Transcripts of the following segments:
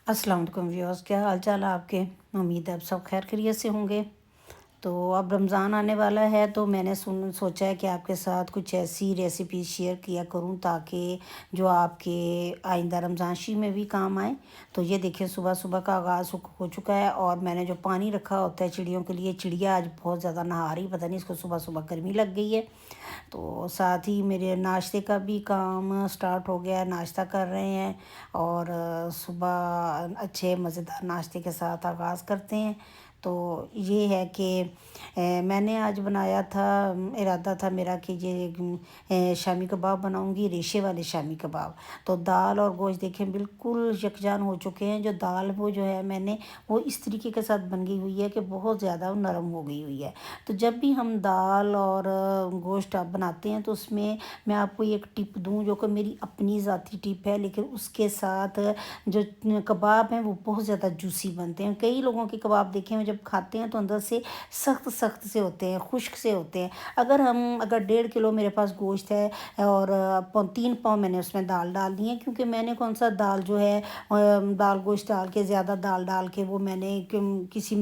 अस्सलाम वालेकुम व्यूअर्स, क्या हाल चाल है आपके। उम्मीद है आप सब खैर खैरियत से होंगे। तो अब रमज़ान आने वाला है, तो मैंने सोचा है कि आपके साथ कुछ ऐसी रेसिपी शेयर किया करूं ताकि जो आपके आइंदा रमज़ान शी में भी काम आए। तो ये देखिए, सुबह सुबह का आगाज़ हो चुका है और मैंने जो पानी रखा होता है चिड़ियों के लिए, चिड़िया आज बहुत ज़्यादा नहा रही, पता नहीं इसको सुबह सुबह गर्मी लग गई है। तो साथ ही मेरे नाश्ते का भी काम स्टार्ट हो गया है, नाश्ता कर रहे हैं। और सुबह अच्छे मज़ेदार नाश्ते के साथ आगाज़ करते हैं। तो ये है कि मैंने आज बनाया था, इरादा था मेरा कि ये शामी कबाब बनाऊंगी, रेशे वाले शामी कबाब। तो दाल और गोश्त देखें बिल्कुल यकजान हो चुके हैं। जो दाल वो जो है मैंने वो इस तरीके के साथ बन गई हुई है कि बहुत ज़्यादा नरम हो गई हुई है। तो जब भी हम दाल और गोश्त आप बनाते हैं तो उसमें मैं आपको एक टिप दूं जो कि मेरी अपनी ज़ाती टिप है, लेकिन उसके साथ जो कबाब हैं वो बहुत ज़्यादा जूसी बनते हैं। कई लोगों के कबाब देखे हैं जब खाते हैं तो अंदर से सख्त सख्त से होते हैं, खुश्क से होते हैं। अगर 1.5 किलो मेरे पास गोश्त है और 3 पाव मैंने उसमें दाल डाल दी है, क्योंकि मैंने कौन सा दाल जो है दाल गोश्त डाल के ज़्यादा दाल डाल के वो मैंने किसी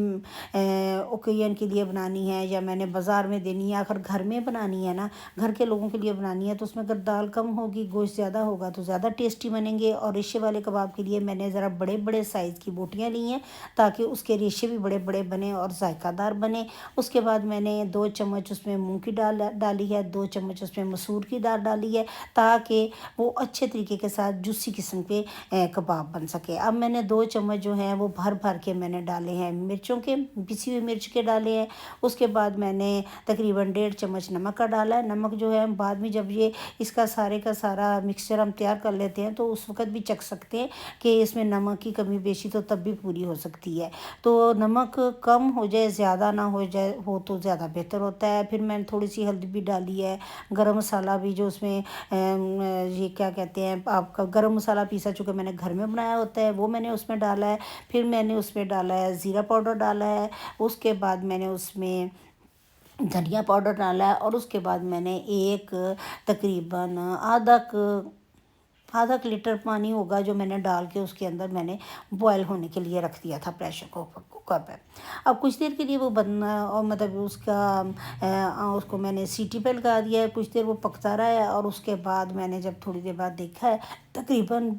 ओकेजन के लिए बनानी है या मैंने बाज़ार में देनी है, अगर घर में बनानी है ना, घर के लोगों के लिए बनानी है, तो उसमें अगर दाल कम होगी गोश्त ज़्यादा होगा तो ज़्यादा टेस्टी बनेंगे। और रेशे वाले कबाब के लिए मैंने ज़रा बड़े बड़े साइज़ की बोटियाँ ली हैं ताकि उसके रेशे भी बड़े बड़े बने और जायकादार बने। उसके बाद मैंने 2 चम्मच उसमें मूँग की दाल डाली है, 2 चम्मच उसमें मसूर की दाल डाली है ताकि वो अच्छे तरीके के साथ जूसी किस्म के कबाब बन सके। अब मैंने 2 चम्मच जो हैं वो भर भर के मैंने डाले हैं मिर्चों के, पिसी हुई मिर्च के डाले हैं। उसके बाद मैंने तकरीबन 1.5 चम्मच नमक का डाला है। नमक जो है बाद में जब ये इसका सारे का सारा मिक्सचर हम तैयार कर लेते हैं तो उस वक़्त भी चख सकते हैं कि इसमें नमक की कमी बेशी तो तब भी पूरी हो सकती है। तो नमक कम हो जाए, ज़्यादा ना हो जाए, हो तो ज़्यादा बेहतर होता है। फिर मैंने थोड़ी सी हल्दी भी डाली है, गरम मसाला भी जो उसमें ये क्या कहते हैं आपका गरम मसाला पीसा, चूँकि मैंने घर में बनाया होता है, वो मैंने उसमें डाला है। फिर मैंने उसमें डाला है ज़ीरा पाउडर डाला है। उसके बाद मैंने उसमें धनिया पाउडर डाला है और उसके बाद मैंने एक तकरीबन आधा लीटर पानी होगा जो मैंने डाल के उसके अंदर मैंने बॉयल होने के लिए रख दिया था प्रेशर कुकर पे। अब कुछ देर के लिए वो बनना और मतलब उसको मैंने सीटी पे लगा दिया है, कुछ देर वो पकता रहा है। और उसके बाद मैंने जब थोड़ी देर बाद देखा है, तकरीबन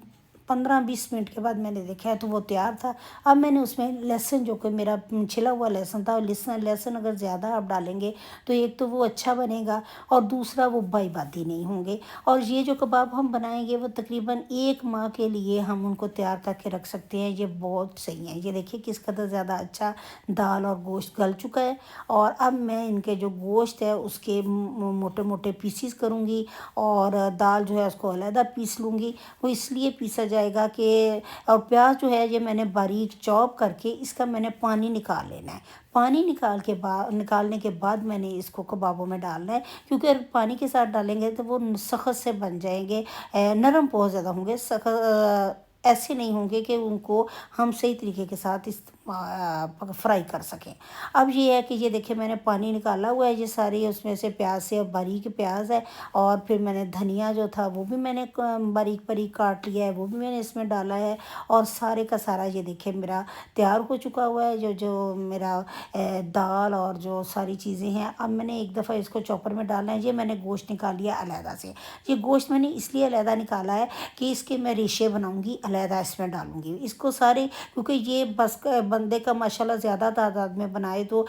15-20 मिनट के बाद मैंने देखा है तो वो तैयार था। अब मैंने उसमें लहसुन, जो कि मेरा छिला हुआ लहसुन था, लहसुन लहसुन अगर ज़्यादा आप डालेंगे तो एक तो वो अच्छा बनेगा और दूसरा वो बादी नहीं होंगे। और ये जो कबाब हम बनाएंगे वो तकरीबन 1 माह के लिए हम उनको तैयार करके रख सकते हैं। ये बहुत सही है। ये देखिए किस कदर ज़्यादा अच्छा दाल और गोश्त गल चुका है। और अब मैं इनके जो गोश्त है उसके मोटे मोटे पीसीस करूँगी और दाल जो है उसको अलहदा पीस लूँगी। वो इसलिए पीसा जाएगा कि और प्याज जो है ये मैंने बारीक चॉप करके इसका मैंने पानी निकाल लेना है। पानी निकालने के बाद मैंने इसको कबाबों में डालना है, क्योंकि अगर पानी के साथ डालेंगे तो वो सख्त से बन जाएंगे, नरम बहुत ज़्यादा होंगे, सख्त ऐसे नहीं होंगे कि उनको हम सही तरीके के साथ इस फ्राई कर सकें। अब ये है कि ये देखिए मैंने पानी निकाला हुआ है, ये सारी उसमें से प्याज से, अब बारीक प्याज है। और फिर मैंने धनिया जो था वो भी मैंने बारीक बारीक काट लिया है, वो भी मैंने इसमें डाला है। और सारे का सारा ये देखिए मेरा तैयार हो चुका हुआ है, जो जो मेरा दाल और जो सारी चीज़ें हैं। अब मैंने एक दफ़ा इसको चॉपर में डालना है। ये मैंने गोश्त निकाल लिया अलहदा से। ये गोश्त मैंने इसलिए अलहदा निकाला है कि इसके मैं रेशे बनाऊंगी, अलहदा इसमें डालूंगी इसको सारे, क्योंकि ये बस बंदे का माशाल्लाह ज़्यादा तादाद में बनाए तो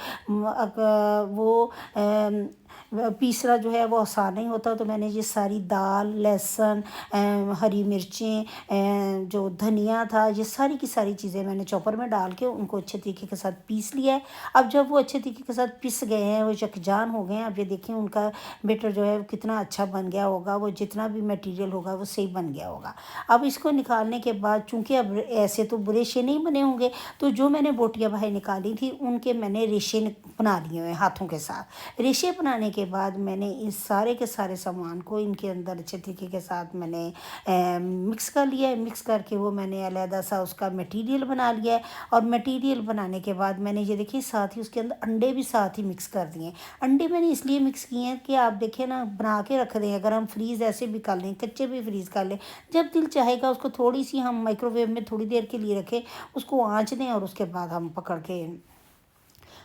वो पीसना जो है वो आसान नहीं होता। तो मैंने ये सारी दाल, लहसुन, हरी मिर्चें, जो धनिया था, ये सारी की सारी चीज़ें मैंने चॉपर में डाल के उनको अच्छे तरीके के साथ पीस लिया है। अब जब वो अच्छे तरीके के साथ पिस गए हैं, वो यकजान हो गए हैं, अब ये देखिए उनका बेटर जो है कितना अच्छा बन गया होगा, वो जितना भी मटेरियल होगा वो सही बन गया होगा। अब इसको निकालने के बाद चूँकि अब ऐसे तो रेशे नहीं बने होंगे, तो जो मैंने बोटियाँ बाहर निकाली थी उनके मैंने रेशे बना लिए हुए हैं हाथों के साथ। रेशे बनाने आने के बाद मैंने इस सारे के सारे सामान को इनके अंदर अच्छे तरीके के साथ मैंने मिक्स कर लिया है। मिक्स करके वो मैंने अलहदा सा उसका मटेरियल बना लिया है। और मटेरियल बनाने के बाद मैंने ये देखिए साथ ही उसके अंदर अंडे भी साथ ही मिक्स कर दिए हैं। अंडे मैंने इसलिए मिक्स किए हैं कि आप देखें ना, बना के रख दें, अगर हम फ्रीज़ ऐसे भी कर लें, कच्चे भी फ्रीज़ कर लें, जब दिल चाहेगा उसको थोड़ी सी हम माइक्रोवेव में थोड़ी देर के लिए रखें, उसको आँच दें और उसके बाद हम पकड़ के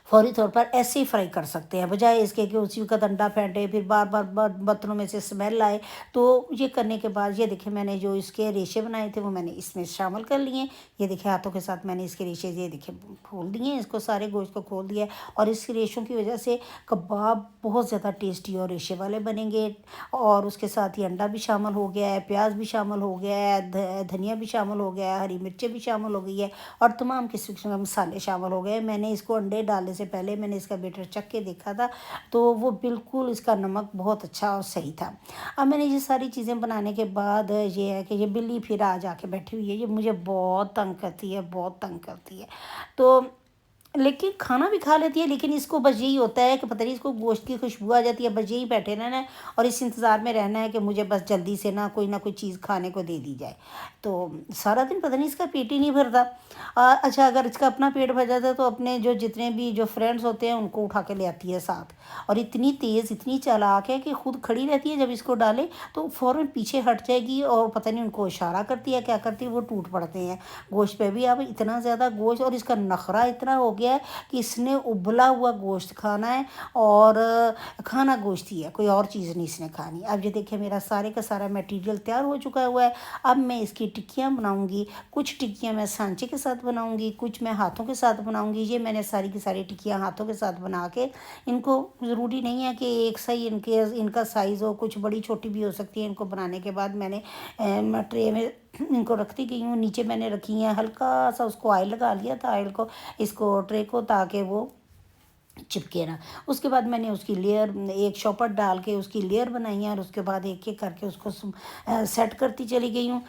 फौरी तौर पर ऐसे ही फ्राई कर सकते हैं, बजाय इसके कि उसी वक्त अंडा फेंटे फिर बार बार बर्तनों में से स्मेल आए। तो ये करने के बाद ये देखिए मैंने जो इसके रेशे बनाए थे वो मैंने इसमें शामिल कर लिए। ये देखिए हाथों के साथ मैंने इसके रेशे ये देखिए खोल दिए, इसको सारे गोश्त को खोल दिया। और इस रेशों की वजह से कबाब बहुत ज़्यादा टेस्टी और रेशे वाले बनेंगे। और उसके साथ ही अंडा भी शामिल हो गया है, प्याज भी शामिल हो गया है, धनिया भी शामिल हो गया है, हरी मिर्चें भी शामिल हो गई है और तमाम किस्म के मसाले शामिल हो गए। मैंने इसको अंडे डालने से पहले मैंने इसका बैटर चख के देखा था, तो वो बिल्कुल इसका नमक बहुत अच्छा और सही था। अब मैंने ये सारी चीज़ें बनाने के बाद ये है कि ये बिल्ली फिर आ जाके बैठी हुई है, ये मुझे बहुत तंग करती है, बहुत तंग करती है। तो लेकिन खाना भी खा लेती है, लेकिन इसको बस यही होता है कि पता नहीं इसको गोश्त की खुशबू आ जाती है, बस यही बैठे रहना है और इस इंतज़ार में रहना है कि मुझे बस जल्दी से ना कोई चीज़ खाने को दे दी जाए। तो सारा दिन पता नहीं इसका पेट ही नहीं भरता। अच्छा, अगर इसका अपना पेट भर जाता है तो अपने जो जितने भी जो फ्रेंड्स होते हैं उनको उठा के ले आती है साथ। और इतनी तेज़ इतनी चालाक है कि खुद खड़ी रहती है, जब इसको डाले तो फ़ौरन पीछे हट जाएगी और पता नहीं उनको इशारा करती है क्या करती है, वो टूट पड़ते हैं गोश्त पे भी। अब इतना ज़्यादा गोश्त और इसका नखरा इतना हो गया है कि इसने उबला हुआ गोश्त खाना है और खाना गोश्त ही है, कोई और चीज़ नहीं इसने खानी। अब ये देखिए मेरा सारे का सारा मटेरियल तैयार हो चुका हुआ है। अब मैं इसकी टिक्कियाँ बनाऊंगी। कुछ टिक्कियाँ मैं सांचे के साथ बनाऊंगी, कुछ मैं हाथों के साथ बनाऊंगी। ये मैंने सारी की सारी टिक्कियाँ हाथों के साथ बना के, इनको ज़रूरी नहीं है कि एक सही इनका साइज़ हो, कुछ बड़ी छोटी भी हो सकती है। इनको बनाने के बाद मैंने ट्रे में इनको रखती गई हूँ। नीचे मैंने रखी हैं, हल्का सा उसको ऑयल लगा लिया था, ऑयल को इसको ट्रे को, ताकि वो चिपके ना। उसके बाद मैंने उसकी लेयर एक शॉपर डाल के उसकी लेयर बनाई है और उसके बाद एक एक करके उसको सेट करती चली गई हूँ।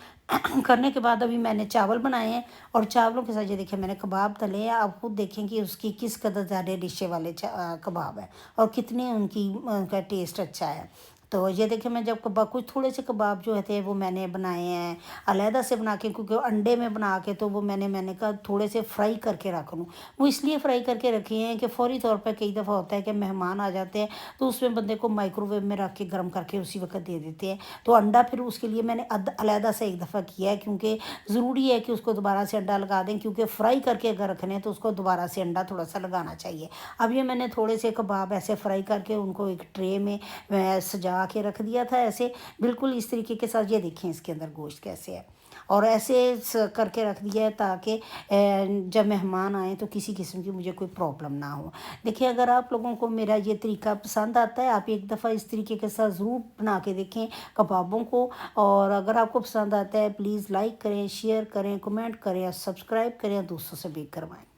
करने के बाद अभी मैंने चावल बनाए हैं और चावलों के साथ ये देखिए मैंने कबाब तले हैं। आप खुद देखें कि उसकी किस कदर ज़्यादा रेशे वाले कबाब हैं और कितने उनका टेस्ट अच्छा है। तो ये देखिए मैं जब कबाब कुछ थोड़े से कबाब जो थे वो मैंने बनाए हैं अलहदा से बना के, क्योंकि अंडे में बना के तो वो मैंने कहा थोड़े से फ्राई करके रख लूँ। वो इसलिए फ्राई करके रखे हैं कि फ़ौरी तौर पर कई दफ़ा होता है कि मेहमान आ जाते हैं तो उसमें बंदे को माइक्रोवेव में रख के गर्म करके उसी वक्त दे देते हैं। तो अंडा फिर उसके लिए मैंने अलहदा से एक दफ़ा किया है, क्योंकि ज़रूरी है कि उसको दोबारा से अंडा लगा दें, क्योंकि फ्राई करके अगर रखने हैं तो उसको दोबारा से अंडा थोड़ा सा लगाना चाहिए। अब ये मैंने थोड़े से कबाब ऐसे फ्राई करके उनको एक ट्रे में सजा के रख दिया था ऐसे, बिल्कुल इस तरीके के साथ। ये देखें इसके अंदर गोश्त कैसे है और ऐसे करके रख दिया है ताकि जब मेहमान आए तो किसी किस्म की मुझे कोई प्रॉब्लम ना हो। देखिए अगर आप लोगों को मेरा ये तरीका पसंद आता है, आप एक दफ़ा इस तरीके के साथ ज़रूर बना के देखें कबाबों को। और अगर आपको पसंद आता है प्लीज़ लाइक करें, शेयर करें, कमेंट करें और सब्सक्राइब करें और दोस्तों से भी करवाएं।